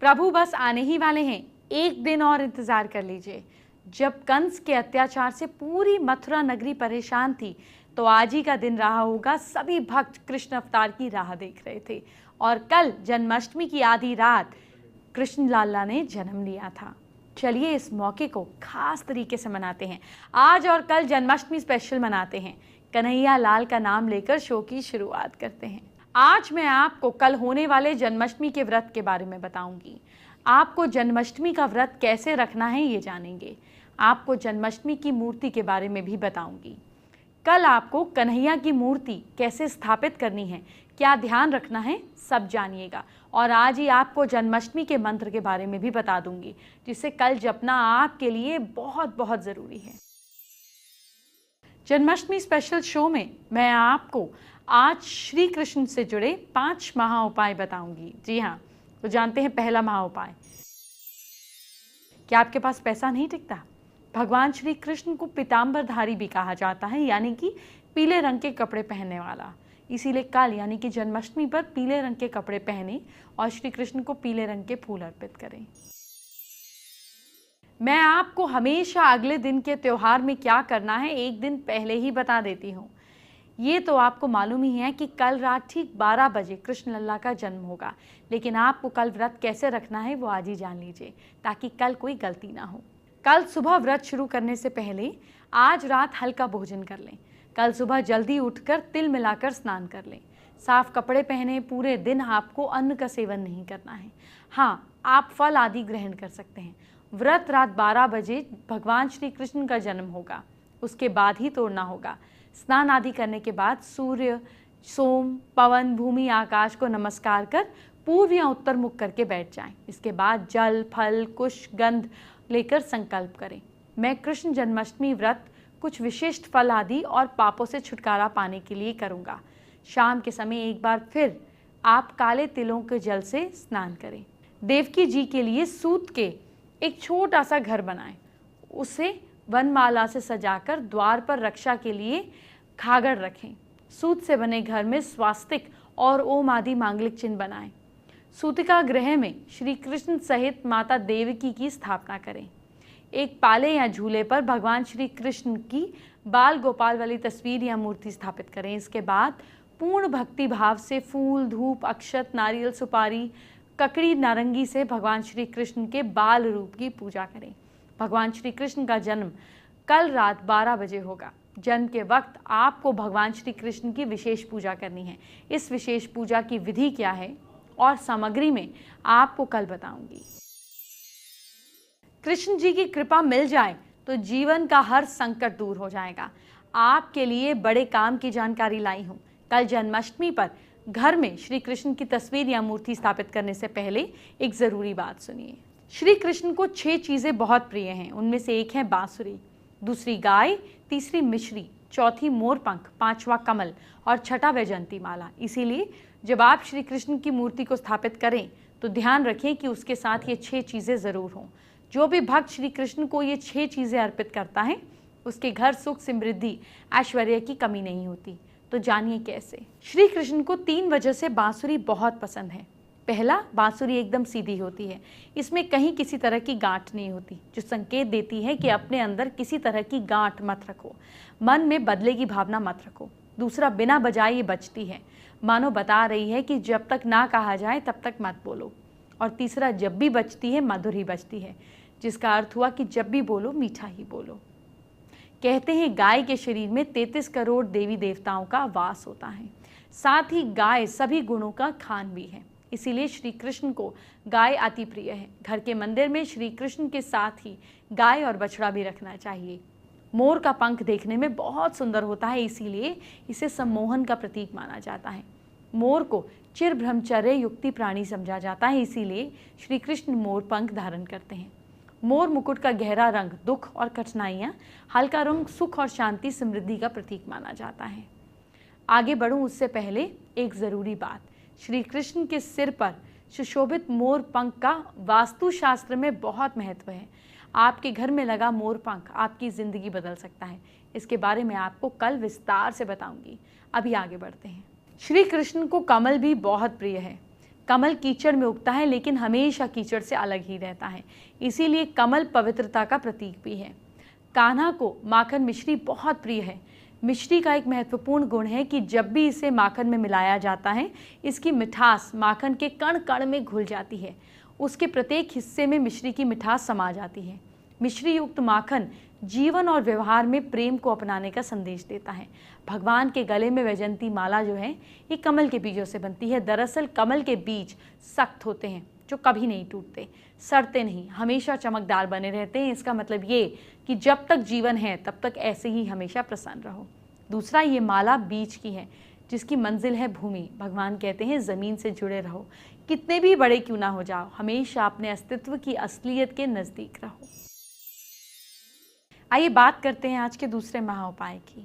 प्रभु बस आने ही वाले हैं, एक दिन और इंतजार कर लीजिए। जब कंस के अत्याचार से पूरी मथुरा नगरी परेशान थी, तो आज ही का दिन रहा होगा। सभी भक्त कृष्ण अवतार की राह देख रहे थे और कल जन्माष्टमी की आधी रात कृष्ण लाला ने जन्म लिया था। चलिए इस मौके को खास तरीके से मनाते हैं। आज और कल जन्माष्टमी स्पेशल मनाते हैं। कन्हैया लाल का नाम लेकर शो की शुरुआत करते हैं। आज मैं आपको कल होने वाले जन्माष्टमी के व्रत के बारे में बताऊंगी। आपको जन्माष्टमी का व्रत कैसे रखना है ये जानेंगे। आपको जन्माष्टमी की मूर्ति के बारे में भी बताऊंगी। कल आपको कन्हैया की मूर्ति कैसे स्थापित करनी है, क्या ध्यान रखना है, सब जानिएगा। और आज ही आपको जन्माष्टमी के मंत्र के बारे में भी बता दूंगी, जिसे कल जपना आपके लिए बहुत बहुत ज़रूरी है। जन्माष्टमी स्पेशल शो में मैं आपको आज श्री कृष्ण से जुड़े 5 महा उपाय बताऊंगी। जी हाँ, तो जानते हैं पहला महा उपाय। क्या आपके पास पैसा नहीं टिकता? भगवान श्री कृष्ण को पीताम्बरधारी भी कहा जाता है, यानी कि पीले रंग के कपड़े पहनने वाला। इसीलिए कल यानी कि जन्माष्टमी पर पीले रंग के कपड़े पहने और श्री कृष्ण को पीले रंग के फूल अर्पित करें। मैं आपको हमेशा अगले दिन के त्योहार में क्या करना है एक दिन पहले ही बता देती हूँ। ये तो आपको मालूम ही है कि कल रात ठीक 12 बजे कृष्ण लल्ला का जन्म होगा, लेकिन आपको कल व्रत कैसे रखना है वो आज ही जान लीजिए, ताकि कल कोई गलती ना हो। कल सुबह व्रत शुरू करने से पहले आज रात हल्का भोजन कर लें। कल सुबह जल्दी उठकर तिल मिलाकर स्नान कर लें। साफ कपड़े पहने। पूरे दिन आपको अन्न का सेवन नहीं करना है। हाँ, आप फल आदि ग्रहण कर सकते हैं। व्रत रात 12 बजे भगवान श्री कृष्ण का जन्म होगा, उसके बाद ही तोड़ना होगा। स्नान आदि करने के बाद सूर्य, सोम, पवन, भूमि, आकाश को नमस्कार कर पूर्व या उत्तर मुख करके बैठ जाएं। इसके बाद जल, फल, कुश, गंध लेकर संकल्प करें। मैं कृष्ण जन्माष्टमी व्रत कुछ विशिष्ट फल आदि और पापों से छुटकारा पाने के लिए करूँगा। शाम के समय एक बार फिर आप काले तिलों के जल से स्नान करें। देवकी जी के लिए सूत के एक छोटा सा घर बनाएं। उसे वनमाला से सजाकर द्वार पर रक्षा के लिए खागड़ रखें। सूत से बने घर में स्वास्तिक और ओम आदि मांगलिक चिन्ह बनाएं। सूतिका गृह में श्री कृष्ण सहित माता देवकी की स्थापना करें। एक पाले या झूले पर भगवान श्री कृष्ण की बाल गोपाल वाली तस्वीर या मूर्ति स्थापित करें। इसके बाद पूर्ण भक्ति भाव से फूल, धूप, अक्षत, नारियल, सुपारी, ककड़ी, नारंगी से भगवान श्री कृष्ण के बाल रूप की पूजा करें। भगवान श्री कृष्ण का जन्म कल रात 12 बजे होगा। जन्म के वक्त आपको भगवान श्री कृष्ण की विशेष पूजा करनी है। इस विशेष पूजा की विधि क्या है और सामग्री में आपको कल बताऊंगी। कृष्ण जी की कृपा मिल जाए तो जीवन का हर संकट दूर हो जाएगा। आपके लिए बड़े काम की जानकारी लाई हूँ। कल जन्माष्टमी पर घर में श्री कृष्ण की तस्वीर या मूर्ति स्थापित करने से पहले एक जरूरी बात सुनिए। श्री कृष्ण को 6 चीजें बहुत प्रिय हैं। उनमें से एक है बांसुरी, दूसरी गाय, तीसरी मिश्री, चौथी मोरपंख, 5वां कमल और छठा वैजयंती माला। इसीलिए जब आप श्री कृष्ण की मूर्ति को स्थापित करें तो ध्यान रखें कि उसके साथ ये 6 चीजें जरूर हों। जो भी भक्त श्री कृष्ण को ये 6 चीजें अर्पित करता है उसके घर सुख, समृद्धि, ऐश्वर्य की कमी नहीं होती। तो जानिए कैसे। श्री कृष्ण को 3 वजह से बांसुरी बहुत पसंद है। पहला, बांसुरी एकदम सीधी होती है। इसमें कहीं किसी तरह की गांठ नहीं होती, जो संकेत देती है कि अपने अंदर किसी तरह की गांठ मत रखो, मन में बदले की भावना मत रखो। दूसरा, बिना बजाए ये बजती है, मानो बता रही है कि जब तक ना कहा जाए तब तक मत बोलो। और तीसरा, जब भी बजती है मधुर ही बजती है, जिसका अर्थ हुआ कि जब भी बोलो मीठा ही बोलो। कहते हैं गाय के शरीर में 33 करोड़ देवी देवताओं का वास होता है। साथ ही गाय सभी गुणों का खान भी है, इसीलिए श्री कृष्ण को गाय अति प्रिय है। घर के मंदिर में श्री कृष्ण के साथ ही गाय और बछड़ा भी रखना चाहिए। मोर का पंख देखने में बहुत सुंदर होता है, इसीलिए इसे सम्मोहन का प्रतीक माना जाता है। मोर को चिर ब्रह्मचर्य युक्ति प्राणी समझा जाता है, इसीलिए श्री कृष्ण मोर पंख धारण करते हैं। मोर मुकुट का गहरा रंग दुख और कठिनाइयाँ, हल्का रंग सुख और शांति, समृद्धि का प्रतीक माना जाता है। आगे बढ़ूं उससे पहले एक जरूरी बात। श्री कृष्ण के सिर पर सुशोभित मोर पंख का वास्तुशास्त्र में बहुत महत्व है। आपके घर में लगा मोर पंख आपकी जिंदगी बदल सकता है। इसके बारे में आपको कल विस्तार से बताऊंगी। अभी आगे बढ़ते हैं। श्री कृष्ण को कमल भी बहुत प्रिय है। कमल कीचड़ में उगता है लेकिन हमेशा कीचड़ से अलग ही रहता है, इसीलिए कमल पवित्रता का प्रतीक भी है। कान्हा को माखन मिश्री बहुत प्रिय है। मिश्री का एक महत्वपूर्ण गुण है कि जब भी इसे माखन में मिलाया जाता है, इसकी मिठास माखन के कण कण में घुल जाती है। उसके प्रत्येक हिस्से में मिश्री की मिठास समा जाती है। मिश्री युक्त माखन जीवन और व्यवहार में प्रेम को अपनाने का संदेश देता है। भगवान के गले में वैजयंती माला जो है, ये कमल के बीजों से बनती है। दरअसल कमल के बीज सख्त होते हैं जो कभी नहीं टूटते, सड़ते नहीं, हमेशा चमकदार बने रहते हैं। इसका मतलब ये कि जब तक जीवन है तब तक ऐसे ही हमेशा प्रसन्न रहो। दूसरा, ये माला बीज की है जिसकी मंजिल है भूमि। भगवान कहते हैं ज़मीन से जुड़े रहो, कितने भी बड़े क्यों ना हो जाओ, हमेशा अपने अस्तित्व की असलियत के नज़दीक रहो। आइए बात करते हैं आज के दूसरे महाउपाय की।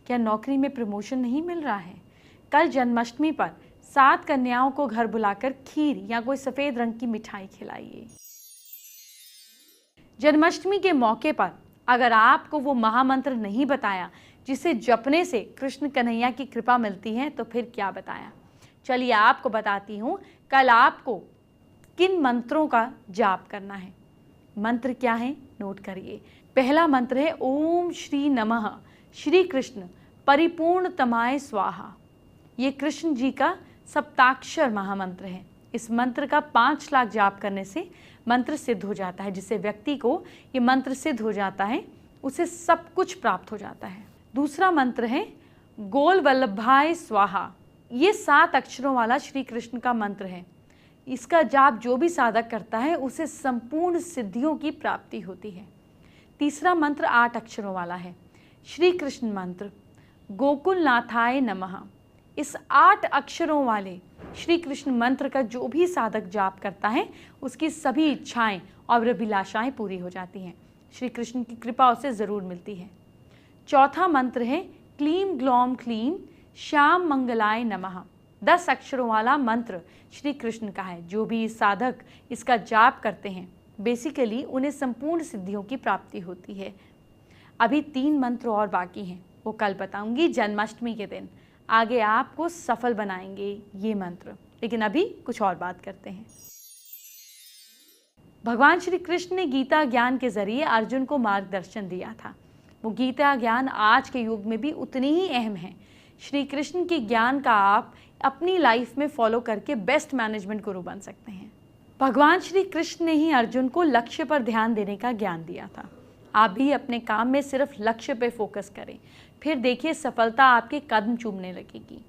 क्या नौकरी में प्रमोशन नहीं मिल रहा है? कल जन्माष्टमी पर 7 कन्याओं को घर बुलाकर खीर या कोई सफेद रंग की मिठाई खिलाइए। जन्माष्टमी के मौके पर अगर आपको वो महामंत्र नहीं बताया जिसे जपने से कृष्ण कन्हैया की कृपा मिलती है, तो फिर क्या बताया। चलिए आपको बताती हूँ कल आपको किन मंत्रों का जाप करना है। मंत्र क्या है, नोट करिए। पहला मंत्र है ओम श्री नमः श्री कृष्ण परिपूर्णतमाय स्वाहा। ये कृष्ण जी का सप्ताक्षर महामंत्र है। इस मंत्र का 5 लाख जाप करने से मंत्र सिद्ध हो जाता है। जिससे व्यक्ति को ये मंत्र सिद्ध हो जाता है, उसे सब कुछ प्राप्त हो जाता है। दूसरा मंत्र है गोल वल्लभाय स्वाहा। ये 7 अक्षरों वाला श्री कृष्ण का मंत्र है। इसका जाप जो भी साधक करता है उसे संपूर्ण सिद्धियों की प्राप्ति होती है। तीसरा मंत्र 8 अक्षरों वाला है, श्री कृष्ण मंत्र गोकुलनाथाय नमः। इस 8 अक्षरों वाले श्री कृष्ण मंत्र का जो भी साधक जाप करता है उसकी सभी इच्छाएं और अभिलाषाएं पूरी हो जाती हैं। श्री कृष्ण की कृपा उसे जरूर मिलती है। चौथा मंत्र है क्लीम ग्लौम क्लीम श्याम मंगलाय नमः। 10 अक्षरों वाला मंत्र श्री कृष्ण का है। जो भी साधक इसका जाप करते हैं बेसिकली उन्हें संपूर्ण सिद्धियों की प्राप्ति होती है। अभी 3 मंत्र और बाकी हैं, वो कल बताऊंगी जन्माष्टमी के दिन। आगे आपको सफल बनाएंगे ये मंत्र, लेकिन अभी कुछ और बात करते हैं। भगवान श्री कृष्ण ने गीता ज्ञान के जरिए अर्जुन को मार्गदर्शन दिया था। वो गीता ज्ञान आज के युग में भी उतनी ही अहम है। श्री कृष्ण के ज्ञान का आप अपनी लाइफ में फॉलो करके बेस्ट मैनेजमेंट गुरु बन सकते हैं। भगवान श्री कृष्ण ने ही अर्जुन को लक्ष्य पर ध्यान देने का ज्ञान दिया था। आप भी अपने काम में सिर्फ लक्ष्य पे फोकस करें, फिर देखिए सफलता आपके कदम चूमने लगेगी।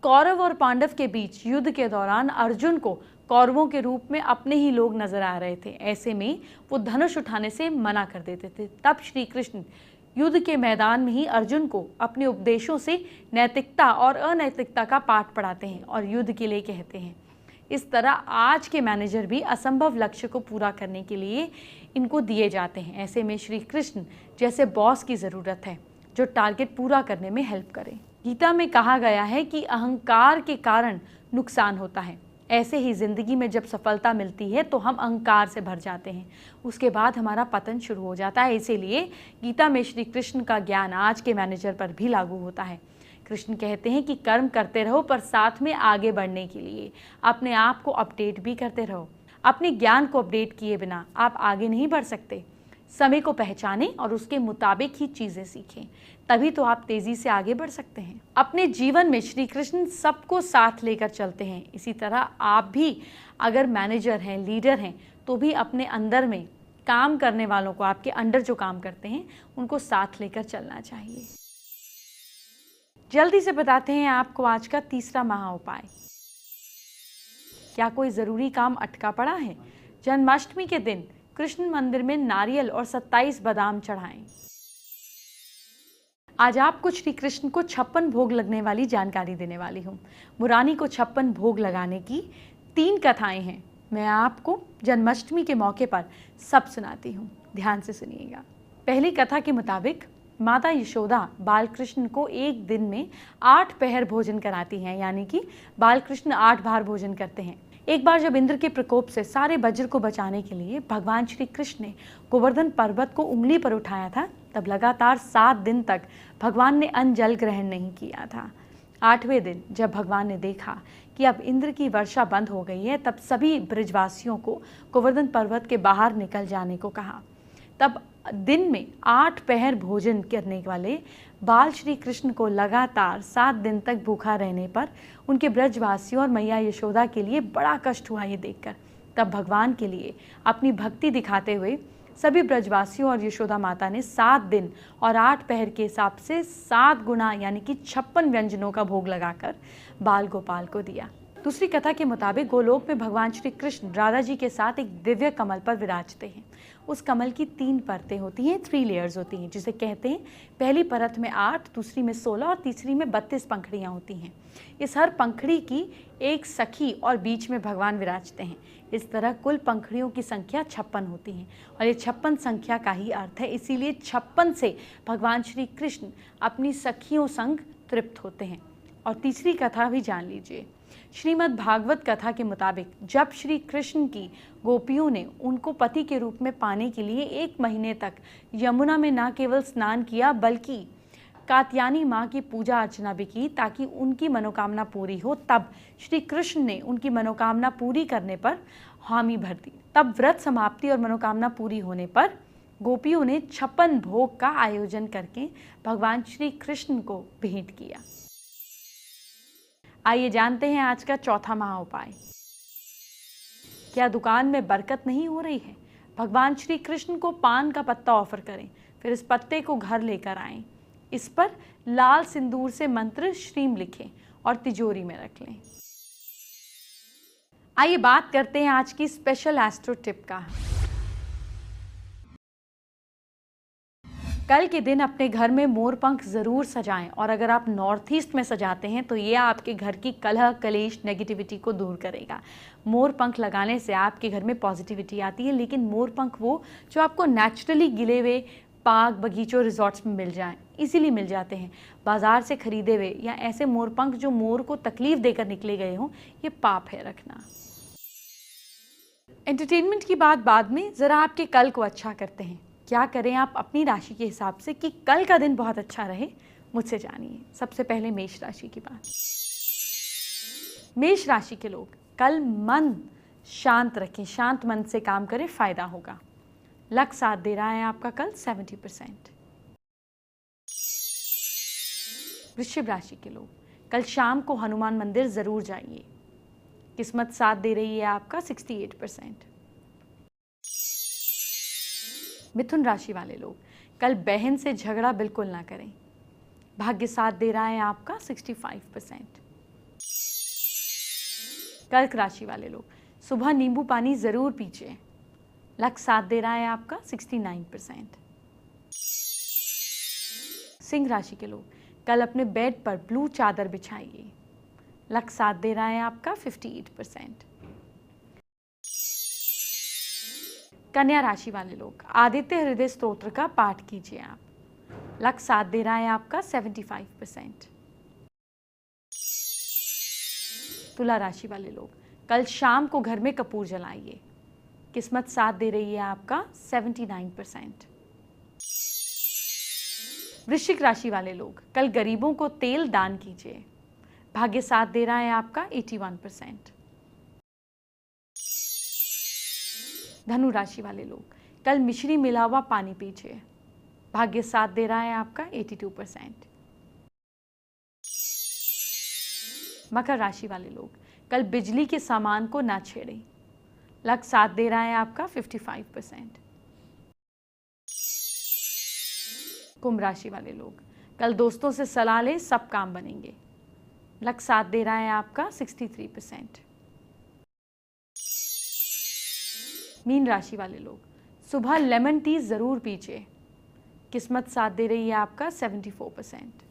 कौरव और पांडव के बीच युद्ध के दौरान अर्जुन को कौरवों के रूप में अपने ही लोग नजर आ रहे थे। ऐसे में वो धनुष उठाने से मना कर देते थे। तब श्री कृष्ण युद्ध के मैदान में ही अर्जुन को अपने उपदेशों से नैतिकता और अनैतिकता का पाठ पढ़ाते हैं और युद्ध के लिए कहते हैं। इस तरह आज के मैनेजर भी असंभव लक्ष्य को पूरा करने के लिए इनको दिए जाते हैं। ऐसे में श्री कृष्ण जैसे बॉस की ज़रूरत है जो टारगेट पूरा करने में हेल्प करे। गीता में कहा गया है कि अहंकार के कारण नुकसान होता है। ऐसे ही ज़िंदगी में जब सफलता मिलती है तो हम अहंकार से भर जाते हैं, उसके बाद हमारा पतन शुरू हो जाता है। इसीलिए गीता में श्री कृष्ण का ज्ञान आज के मैनेजर पर भी लागू होता है। कृष्ण कहते हैं कि कर्म करते रहो पर साथ में आगे बढ़ने के लिए अपने आप को अपडेट भी करते रहो। अपने ज्ञान को अपडेट किए बिना आप आगे नहीं बढ़ सकते। समय को पहचानें और उसके मुताबिक ही चीज़ें सीखें, तभी तो आप तेज़ी से आगे बढ़ सकते हैं। अपने जीवन में श्री कृष्ण सबको साथ लेकर चलते हैं। इसी तरह आप भी अगर मैनेजर हैं, लीडर हैं, तो भी अपने अंदर में काम करने वालों को, आपके अंडर जो काम करते हैं, उनको साथ लेकर चलना चाहिए। जल्दी से बताते हैं आपको आज का तीसरा महाउपाय। क्या कोई ज़रूरी काम अटका पड़ा है? जन्माष्टमी के दिन कृष्ण मंदिर में नारियल और 27 बादाम चढ़ाएं। आज आपको श्री कृष्ण को 56 भोग लगने वाली जानकारी देने वाली हूँ। मुरारी को 56 भोग लगाने की 3 कथाएं हैं। मैं आपको जन्माष्टमी के मौके पर सब सुनाती हूँ, ध्यान से सुनिएगा। पहली कथा के मुताबिक माता यशोदा बाल कृष्ण को एक दिन में 8 पहर भोजन कराती हैं, यानी कि बाल कृष्ण 8 बार भोजन करते हैं। एक बार जब इंद्र के प्रकोप से सारे वज्र को बचाने के लिए भगवान श्री कृष्ण ने गोवर्धन पर्वत को उंगली पर उठाया था, तब लगातार 7 दिन तक भगवान ने अन्न जल ग्रहण नहीं किया था। 8वें दिन जब भगवान ने देखा कि अब इंद्र की वर्षा बंद हो गई है, तब सभी ब्रजवासियों को गोवर्धन पर्वत के बाहर निकल जाने को कहा। तब दिन में 8 पहर भोजन करने वाले बाल श्री कृष्ण को लगातार 7 दिन तक भूखा रहने पर उनके ब्रजवासियों और मैया यशोदा के लिए बड़ा कष्ट हुआ ये देखकर। तब भगवान के लिए अपनी भक्ति दिखाते हुए सभी ब्रजवासियों और यशोदा माता ने 7 दिन और 8 पहर के हिसाब से 7 गुना यानी कि 56 व्यंजनों का भोग लगाकर बाल गोपाल को दिया। दूसरी कथा के मुताबिक गोलोक में भगवान श्री कृष्ण राधा जी के साथ एक दिव्य कमल पर विराजते हैं। उस कमल की 3 परतें होती हैं, 3 लेयर्स होती हैं, जिसे कहते हैं पहली परत में 8, दूसरी में 16 और तीसरी में 32 पंखड़ियाँ होती हैं। इस हर पंखड़ी की एक सखी और बीच में भगवान विराजते हैं। इस तरह कुल पंखड़ियों की संख्या 56 होती हैं और ये 56 संख्या का ही अर्थ है, इसीलिए 56 से भगवान श्री कृष्ण अपनी सखियों संग तृप्त होते हैं। और तीसरी कथा भी जान लीजिए। श्रीमद् भागवत कथा के मुताबिक जब श्री कृष्ण की गोपियों ने उनको पति के रूप में पाने के लिए 1 महीने तक यमुना में न केवल स्नान किया बल्कि कात्यायनी माँ की पूजा अर्चना भी की ताकि उनकी मनोकामना पूरी हो, तब श्री कृष्ण ने उनकी मनोकामना पूरी करने पर हामी भर दी। तब व्रत समाप्ति और मनोकामना पूरी होने पर गोपियों ने 56 भोग का आयोजन करके भगवान श्री कृष्ण को भेंट किया। आइए जानते हैं आज का चौथा महा उपाय। क्या दुकान में बरकत नहीं हो रही है? भगवान श्री कृष्ण को पान का पत्ता ऑफर करें, फिर इस पत्ते को घर लेकर आएं। इस पर लाल सिंदूर से मंत्र श्रीम लिखें और तिजोरी में रख लें। आइए बात करते हैं आज की स्पेशल एस्ट्रो टिप का। कल के दिन अपने घर में मोर पंख जरूर सजाएं और अगर आप नॉर्थ ईस्ट में सजाते हैं तो ये आपके घर की कलह कलेश नेगेटिविटी को दूर करेगा। मोर पंख लगाने से आपके घर में पॉजिटिविटी आती है, लेकिन मोर पंख वो जो आपको नेचुरली गिले हुए पार्क बगीचों रिजॉर्ट्स में मिल जाएं, इजीली मिल जाते हैं। बाजार से खरीदे हुए या ऐसे मोर पंख जो मोर को तकलीफ देकर निकले गए हों, ये पाप है रखना। एंटरटेनमेंट की बात बाद में, जरा आपके कल को अच्छा करते हैं। क्या करें आप अपनी राशि के हिसाब से कि कल का दिन बहुत अच्छा रहे, मुझसे जानिए। सबसे पहले मेष राशि की बात। मेष राशि के लोग कल मन शांत रखें, शांत मन से काम करें, फायदा होगा। लक साथ दे रहा है आपका कल 70%। वृश्चिक राशि के लोग कल शाम को हनुमान मंदिर जरूर जाइए। किस्मत साथ दे रही है आपका 68%। मिथुन राशि वाले लोग कल बहन से झगड़ा बिल्कुल ना करें। भाग्य साथ दे रहा है आपका 65%। कर्क राशि वाले लोग सुबह नींबू पानी जरूर पीजिए। लक साथ दे रहा है आपका 69%। सिंह राशि के लोग कल अपने बेड पर ब्लू चादर बिछाइए। लक साथ दे रहा है आपका 58%। कन्या राशि वाले लोग आदित्य हृदय स्तोत्र का पाठ कीजिए आप। लक साथ दे रहा है आपका 75%। तुला राशि वाले लोग कल शाम को घर में कपूर जलाइए। किस्मत साथ दे रही है आपका 79%। वृश्चिक राशि वाले लोग कल गरीबों को तेल दान कीजिए। भाग्य साथ दे रहा है आपका 81%। धनु राशि वाले लोग कल मिश्री मिला हुआ पानी पीजिए। भाग्य साथ दे रहा है आपका 82%। मकर राशि वाले लोग कल बिजली के सामान को ना छेड़ें। लक साथ दे रहा है आपका 55%। कुंभ राशि वाले लोग कल दोस्तों से सलाह लें, सब काम बनेंगे। लक साथ दे रहा है आपका 63%। मीन राशि वाले लोग सुबह लेमन टी जरूर पीजिए। किस्मत साथ दे रही है आपका 74%।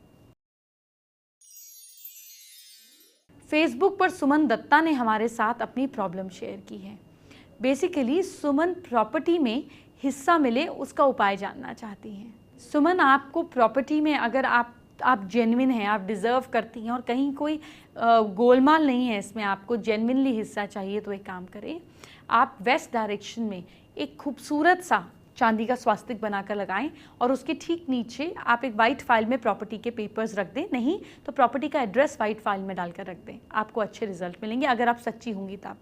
फेसबुक पर सुमन दत्ता ने हमारे साथ अपनी प्रॉब्लम शेयर की है। बेसिकली सुमन प्रॉपर्टी में हिस्सा मिले उसका उपाय जानना चाहती हैं। सुमन, आपको प्रॉपर्टी में अगर आप जेन्युइन हैं, आप डिज़र्व करती हैं और कहीं कोई गोलमाल नहीं है इसमें, आपको जेन्युइनली हिस्सा चाहिए, तो एक काम करें, आप वेस्ट डायरेक्शन में एक खूबसूरत सा चांदी का स्वास्तिक बनाकर लगाएं और उसके ठीक नीचे आप एक वाइट फाइल में प्रॉपर्टी के पेपर्स रख दें, नहीं तो प्रॉपर्टी का एड्रेस वाइट फाइल में डालकर रख दें। आपको अच्छे रिजल्ट मिलेंगे अगर आप सच्ची होंगी तब।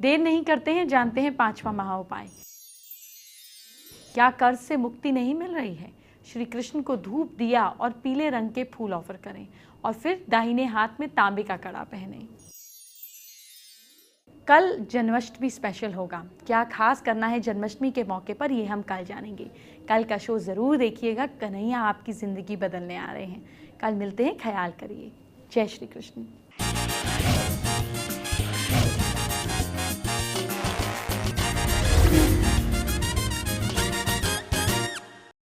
देर नहीं करते हैं, जानते हैं 5वां महा उपाय। क्या कर्ज से मुक्ति नहीं मिल रही है? श्री कृष्ण को धूप दिया और पीले रंग के फूल ऑफर करें और फिर दाहिने हाथ में तांबे का कड़ा पहने। कल जन्माष्टमी स्पेशल होगा। क्या खास करना है जन्माष्टमी के मौके पर, ये हम कल जानेंगे। कल का शो ज़रूर देखिएगा, कन्हैया आपकी ज़िंदगी बदलने आ रहे हैं। कल मिलते हैं, ख्याल करिए। जय श्री कृष्ण।